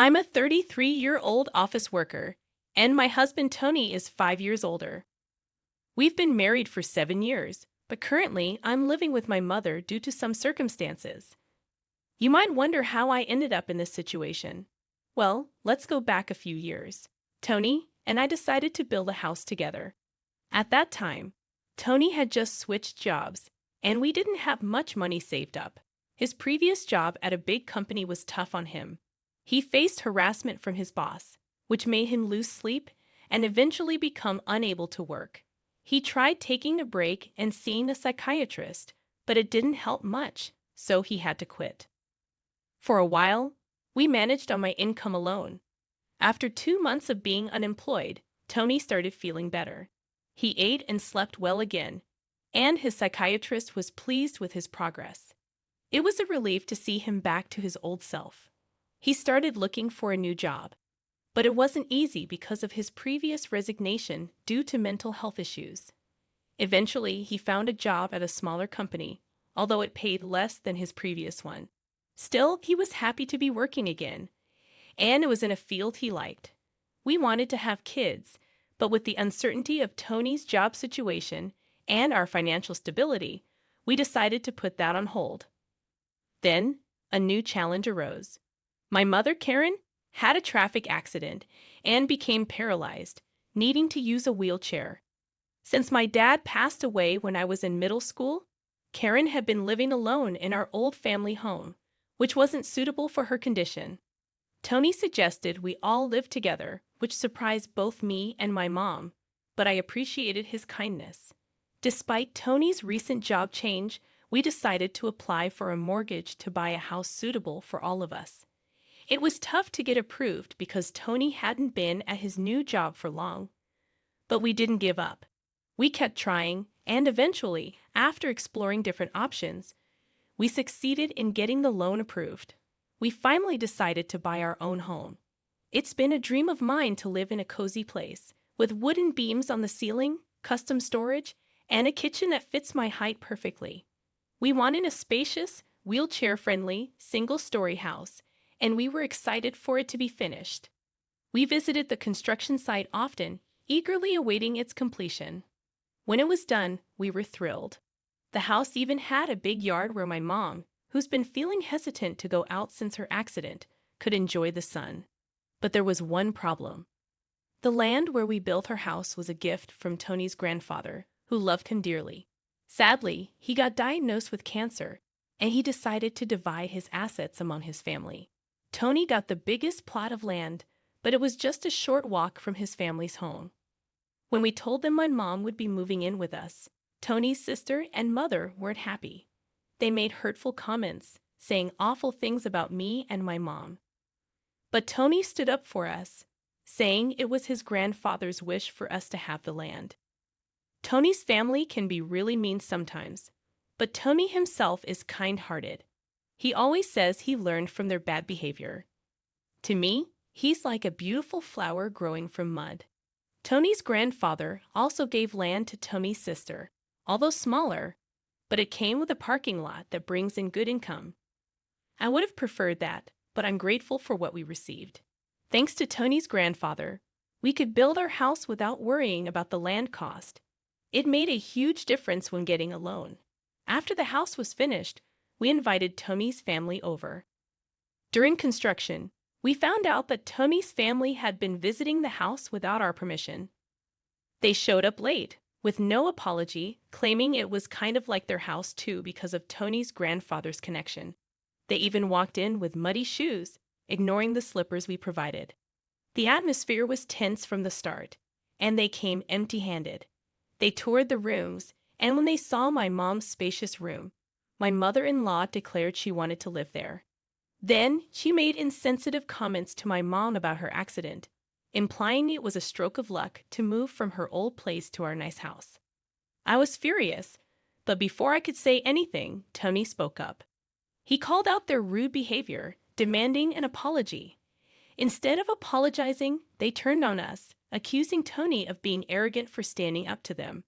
I'm a 33-year-old office worker, and my husband Tony is 5 years older. We've been married for 7 years, but currently I'm living with my mother due to some circumstances. You might wonder how I ended up in this situation. Well, let's go back a few years. Tony and I decided to build a house together. At that time, Tony had just switched jobs, and we didn't have much money saved up. His previous job at a big company was tough on him. He faced harassment from his boss, which made him lose sleep and eventually become unable to work. He tried taking a break and seeing a psychiatrist, but it didn't help much, so he had to quit. For a while, we managed on my income alone. After 2 months of being unemployed, Tony started feeling better. He ate and slept well again, and his psychiatrist was pleased with his progress. It was a relief to see him back to his old self. He started looking for a new job, but it wasn't easy because of his previous resignation due to mental health issues. Eventually, he found a job at a smaller company, although it paid less than his previous one. Still, he was happy to be working again, and it was in a field he liked. We wanted to have kids, but with the uncertainty of Tony's job situation and our financial stability, we decided to put that on hold. Then, a new challenge arose. My mother, Karen, had a traffic accident and became paralyzed, needing to use a wheelchair. Since my dad passed away when I was in middle school, Karen had been living alone in our old family home, which wasn't suitable for her condition. Tony suggested we all live together, which surprised both me and my mom, but I appreciated his kindness. Despite Tony's recent job change, we decided to apply for a mortgage to buy a house suitable for all of us. It was tough to get approved because Tony hadn't been at his new job for long. But we didn't give up. We kept trying, and eventually, after exploring different options, we succeeded in getting the loan approved. We finally decided to buy our own home. It's been a dream of mine to live in a cozy place, with wooden beams on the ceiling, custom storage, and a kitchen that fits my height perfectly. We wanted a spacious, wheelchair-friendly, single-story house, and we were excited for it to be finished. We visited the construction site often, eagerly awaiting its completion. When it was done, we were thrilled. The house even had a big yard where my mom, who's been feeling hesitant to go out since her accident, could enjoy the sun. But there was one problem. The land where we built our house was a gift from Tony's grandfather, who loved him dearly. Sadly, he got diagnosed with cancer, and he decided to divide his assets among his family. Tony got the biggest plot of land, but it was just a short walk from his family's home. When we told them my mom would be moving in with us, Tony's sister and mother weren't happy. They made hurtful comments, saying awful things about me and my mom. But Tony stood up for us, saying it was his grandfather's wish for us to have the land. Tony's family can be really mean sometimes, but Tony himself is kind-hearted. He always says he learned from their bad behavior. To me, he's like a beautiful flower growing from mud. Tony's grandfather also gave land to Tony's sister, although smaller, but it came with a parking lot that brings in good income. I would have preferred that, but I'm grateful for what we received. Thanks to Tony's grandfather, we could build our house without worrying about the land cost. It made a huge difference when getting a loan. After the house was finished, we invited Tony's family over. During construction, we found out that Tony's family had been visiting the house without our permission. They showed up late, with no apology, claiming it was kind of like their house too because of Tony's grandfather's connection. They even walked in with muddy shoes, ignoring the slippers we provided. The atmosphere was tense from the start, and they came empty-handed. They toured the rooms, and when they saw my mom's spacious room, my mother-in-law declared she wanted to live there. Then she made insensitive comments to my mom about her accident, implying it was a stroke of luck to move from her old place to our nice house. I was furious, but before I could say anything, Tony spoke up. He called out their rude behavior, demanding an apology. Instead of apologizing, they turned on us, accusing Tony of being arrogant for standing up to them.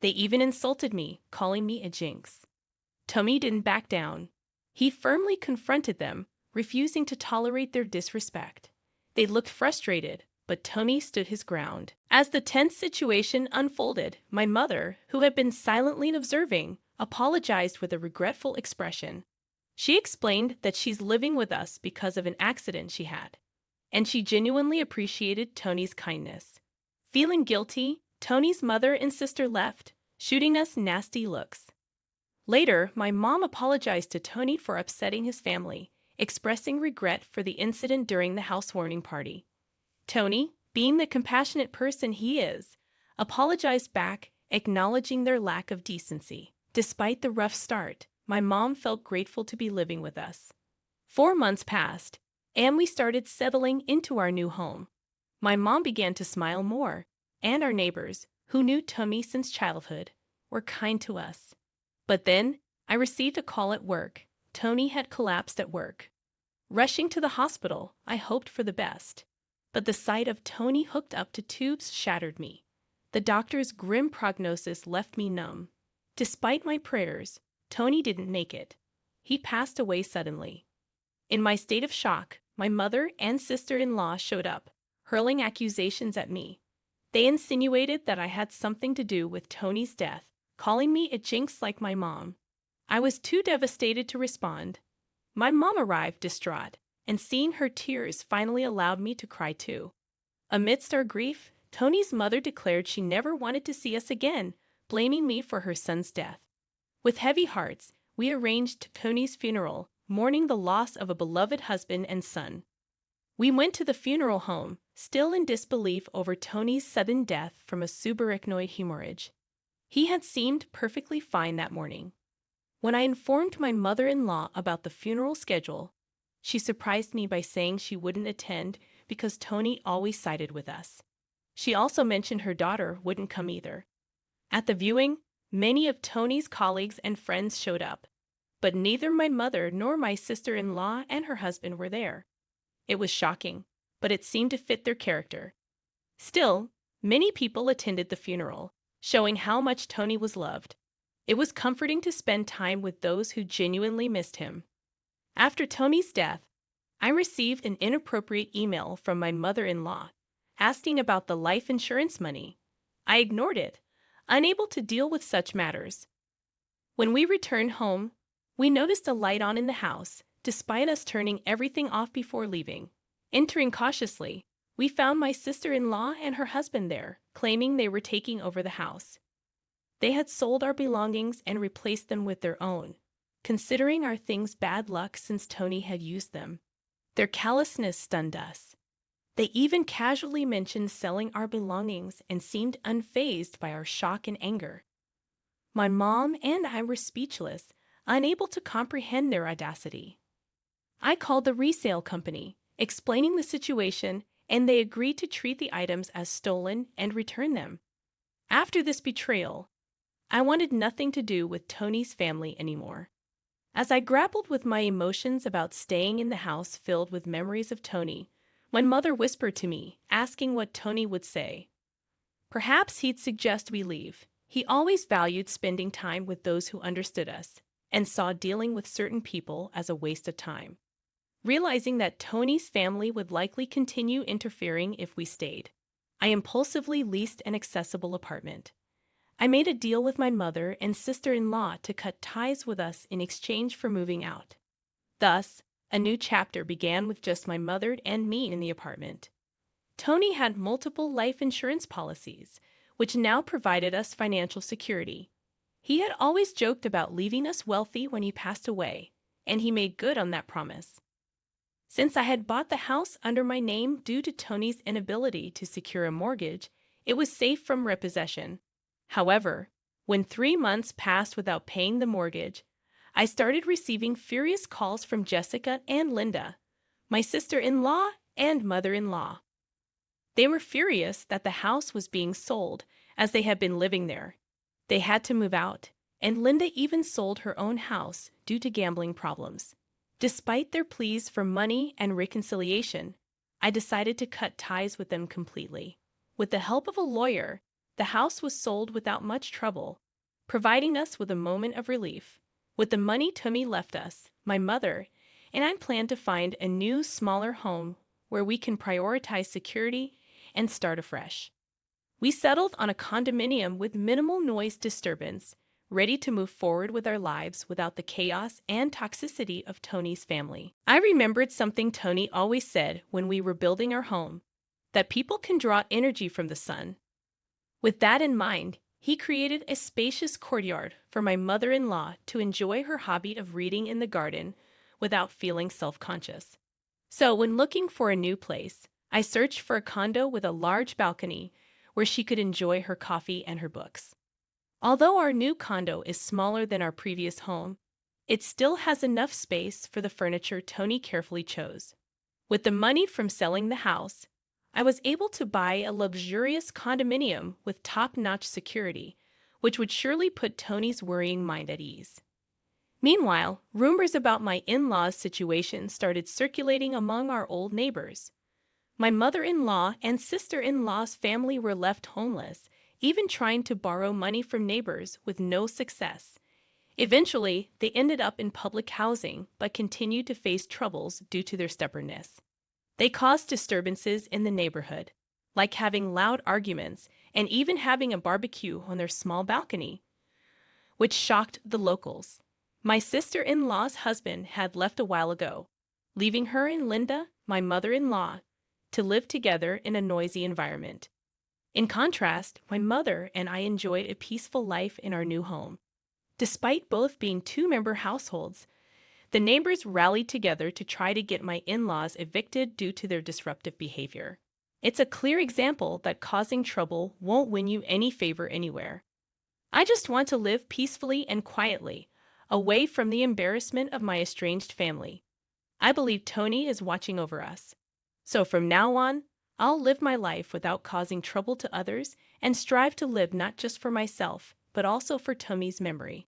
They even insulted me, calling me a jinx. Tony didn't back down. He firmly confronted them, refusing to tolerate their disrespect. They looked frustrated, but Tony stood his ground. As the tense situation unfolded, my mother, who had been silently observing, apologized with a regretful expression. She explained that she's living with us because of an accident she had, and she genuinely appreciated Tony's kindness. Feeling guilty, Tony's mother and sister left, shooting us nasty looks. Later, my mom apologized to Tony for upsetting his family, expressing regret for the incident during the housewarming party. Tony, being the compassionate person he is, apologized back, acknowledging their lack of decency. Despite the rough start, my mom felt grateful to be living with us. 4 months passed, and we started settling into our new home. My mom began to smile more, and our neighbors, who knew Tony since childhood, were kind to us. But then, I received a call at work. Tony had collapsed at work. Rushing to the hospital, I hoped for the best. But the sight of Tony hooked up to tubes shattered me. The doctor's grim prognosis left me numb. Despite my prayers, Tony didn't make it. He passed away suddenly. In my state of shock, my mother and sister-in-law showed up, hurling accusations at me. They insinuated that I had something to do with Tony's death, calling me a jinx like my mom. I was too devastated to respond. My mom arrived distraught, and seeing her tears finally allowed me to cry too. Amidst our grief, Tony's mother declared she never wanted to see us again, blaming me for her son's death. With heavy hearts, we arranged Tony's funeral, mourning the loss of a beloved husband and son. We went to the funeral home, still in disbelief over Tony's sudden death from a subarachnoid hemorrhage. He had seemed perfectly fine that morning. When I informed my mother-in-law about the funeral schedule, she surprised me by saying she wouldn't attend because Tony always sided with us. She also mentioned her daughter wouldn't come either. At the viewing, many of Tony's colleagues and friends showed up, but neither my mother nor my sister-in-law and her husband were there. It was shocking, but it seemed to fit their character. Still, many people attended the funeral, showing how much Tony was loved. It was comforting to spend time with those who genuinely missed him. After Tony's death, I received an inappropriate email from my mother-in-law, asking about the life insurance money. I ignored it, unable to deal with such matters. When we returned home, we noticed a light on in the house, despite us turning everything off before leaving. Entering cautiously, we found my sister-in-law and her husband there, claiming they were taking over the house. They had sold our belongings and replaced them with their own, considering our things bad luck since Tony had used them. Their callousness stunned us. They even casually mentioned selling our belongings and seemed unfazed by our shock and anger. My mom and I were speechless, unable to comprehend their audacity. I called the resale company, explaining the situation, and they agreed to treat the items as stolen and return them. After this betrayal, I wanted nothing to do with Tony's family anymore. As I grappled with my emotions about staying in the house filled with memories of Tony, my mother whispered to me, asking what Tony would say. Perhaps he'd suggest we leave. He always valued spending time with those who understood us, and saw dealing with certain people as a waste of time. Realizing that Tony's family would likely continue interfering if we stayed, I impulsively leased an accessible apartment. I made a deal with my mother and sister-in-law to cut ties with us in exchange for moving out. Thus, a new chapter began with just my mother and me in the apartment. Tony had multiple life insurance policies, which now provided us financial security. He had always joked about leaving us wealthy when he passed away, and he made good on that promise. Since I had bought the house under my name due to Tony's inability to secure a mortgage, it was safe from repossession. However, when 3 months passed without paying the mortgage, I started receiving furious calls from Jessica and Linda, my sister-in-law and mother-in-law. They were furious that the house was being sold, as they had been living there. They had to move out, and Linda even sold her own house due to gambling problems. Despite their pleas for money and reconciliation, I decided to cut ties with them completely. With the help of a lawyer, the house was sold without much trouble, providing us with a moment of relief. With the money Tony left us, my mother and I planned to find a new, smaller home where we can prioritize security and start afresh. We settled on a condominium with minimal noise disturbance, ready to move forward with our lives without the chaos and toxicity of Tony's family. I remembered something Tony always said when we were building our home, that people can draw energy from the sun. With that in mind, he created a spacious courtyard for my mother-in-law to enjoy her hobby of reading in the garden without feeling self-conscious. So, when looking for a new place, I searched for a condo with a large balcony where she could enjoy her coffee and her books. Although our new condo is smaller than our previous home, it still has enough space for the furniture Tony carefully chose. With the money from selling the house, I was able to buy a luxurious condominium with top-notch security, which would surely put Tony's worrying mind at ease. Meanwhile, rumors about my in-laws' situation started circulating among our old neighbors. My mother-in-law and sister-in-law's family were left homeless, even trying to borrow money from neighbors with no success. Eventually, they ended up in public housing but continued to face troubles due to their stubbornness. They caused disturbances in the neighborhood, like having loud arguments and even having a barbecue on their small balcony, which shocked the locals. My sister-in-law's husband had left a while ago, leaving her and Linda, my mother-in-law, to live together in a noisy environment. In contrast, my mother and I enjoyed a peaceful life in our new home. Despite both being two-member households, the neighbors rallied together to try to get my in-laws evicted due to their disruptive behavior. It's a clear example that causing trouble won't win you any favor anywhere. I just want to live peacefully and quietly, away from the embarrassment of my estranged family. I believe Tony is watching over us. So from now on, I'll live my life without causing trouble to others and strive to live not just for myself, but also for Tony's memory.